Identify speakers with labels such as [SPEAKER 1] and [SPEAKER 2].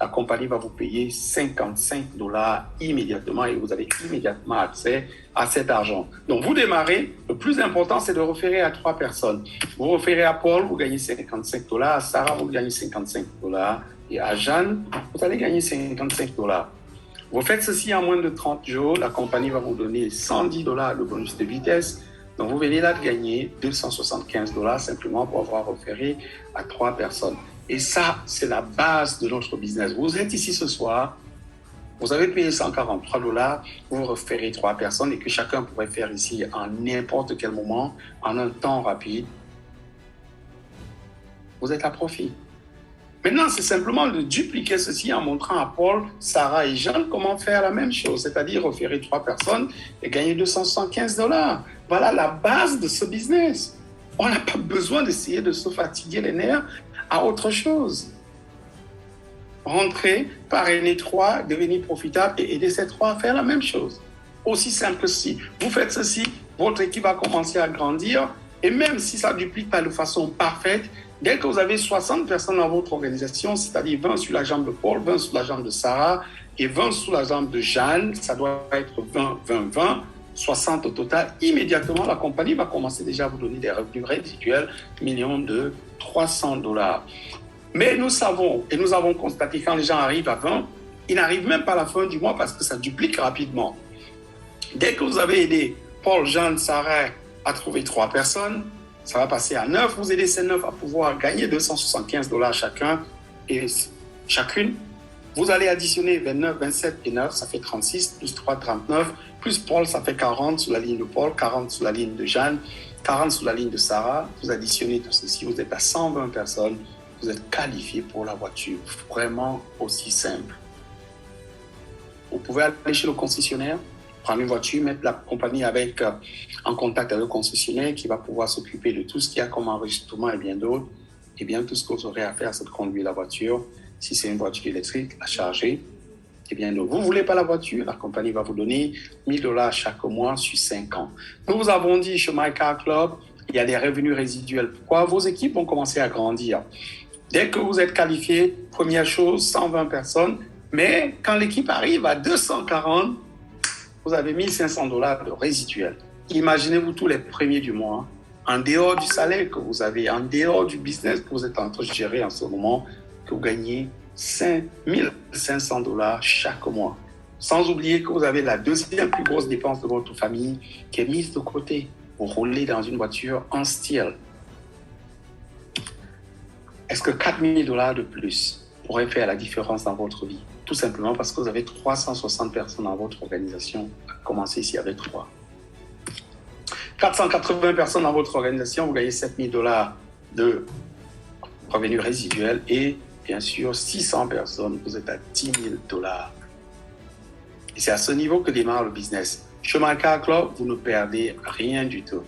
[SPEAKER 1] la compagnie va vous payer $55 immédiatement et vous avez immédiatement accès à cet argent. Donc, vous démarrez. Le plus important, c'est de référer à 3 personnes. Vous référez à Paul, vous gagnez $55. À Sarah, vous gagnez $55. Et à Jeanne, vous allez gagner $55. Vous faites ceci en moins de 30 jours. La compagnie va vous donner $110 de bonus de vitesse. Donc, vous venez là de gagner $275 simplement pour avoir référé à 3 personnes. Et ça, c'est la base de notre business. Vous êtes ici ce soir, vous avez payé $143, vous référez 3 personnes et que chacun pourrait faire ici en n'importe quel moment, en un temps rapide. Vous êtes à profit. Maintenant, c'est simplement de dupliquer ceci en montrant à Paul, Sarah et Jean comment faire la même chose, c'est-à-dire référer 3 personnes et gagner $275. Voilà la base de ce business. On n'a pas besoin d'essayer de se fatiguer les nerfs à autre chose. Rentrer, parrainer 3, devenir profitable et aider ces 3 à faire la même chose. Aussi simple que ceci. Vous faites ceci, votre équipe va commencer à grandir et même si ça ne duplique pas de façon parfaite, dès que vous avez 60 personnes dans votre organisation, c'est-à-dire 20 sous la jambe de Paul, 20 sous la jambe de Sarah et 20 sous la jambe de Jeanne, ça doit être 20, 20, 20, 60 au total. Immédiatement, la compagnie va commencer déjà à vous donner des revenus résiduels, millions de $300. Mais nous savons et nous avons constaté quand les gens arrivent à 20, ils n'arrivent même pas à la fin du mois parce que ça duplique rapidement. Dès que vous avez aidé Paul, Jeanne, Sarah à trouver 3 personnes, ça va passer à 9. Vous aidez ces 9 à pouvoir gagner $275 chacun et chacune. Vous allez additionner 29, 27 et 9, ça fait 36, plus 3, 39, plus Paul, ça fait 40 sous la ligne de Paul, 40 sous la ligne de Jeanne, 40 sous la ligne de Sarah. Vous additionnez tout ceci, vous êtes à 120 personnes, vous êtes qualifié pour la voiture. Vraiment aussi simple. Vous pouvez aller chez le concessionnaire, prendre une voiture, mettre la compagnie en contact avec le concessionnaire qui va pouvoir s'occuper de tout ce qu'il y a comme enregistrement et bien d'autres. Et bien, tout ce que vous aurez à faire, c'est de conduire la voiture. Si c'est une voiture électrique, la charger. Et bien, donc, vous ne voulez pas la voiture, la compagnie va vous donner $1,000 chaque mois sur 5 ans. Nous vous avons dit chez My Car Club, il y a des revenus résiduels. Pourquoi? Vos équipes vont commencer à grandir. Dès que vous êtes qualifié, première chose, 120 personnes. Mais quand l'équipe arrive à 240, vous avez $1,500 de résiduels. Imaginez-vous tous les premiers du mois, en dehors du salaire que vous avez, en dehors du business que vous êtes en train de gérer en ce moment, que vous gagnez $5,500 chaque mois. Sans oublier que vous avez la deuxième plus grosse dépense de votre famille qui est mise de côté. Vous roulez dans une voiture en style. Est-ce que $4,000 de plus pourrait faire la différence dans votre vie? Tout simplement parce que vous avez 360 personnes dans votre organisation. Commencez ici avec 3. 480 personnes dans votre organisation, vous gagnez $7,000 de revenus résiduels et bien sûr 600 personnes, vous êtes à $10,000. Et c'est à ce niveau que démarre le business. Chez My Car Club, vous ne perdez rien du tout.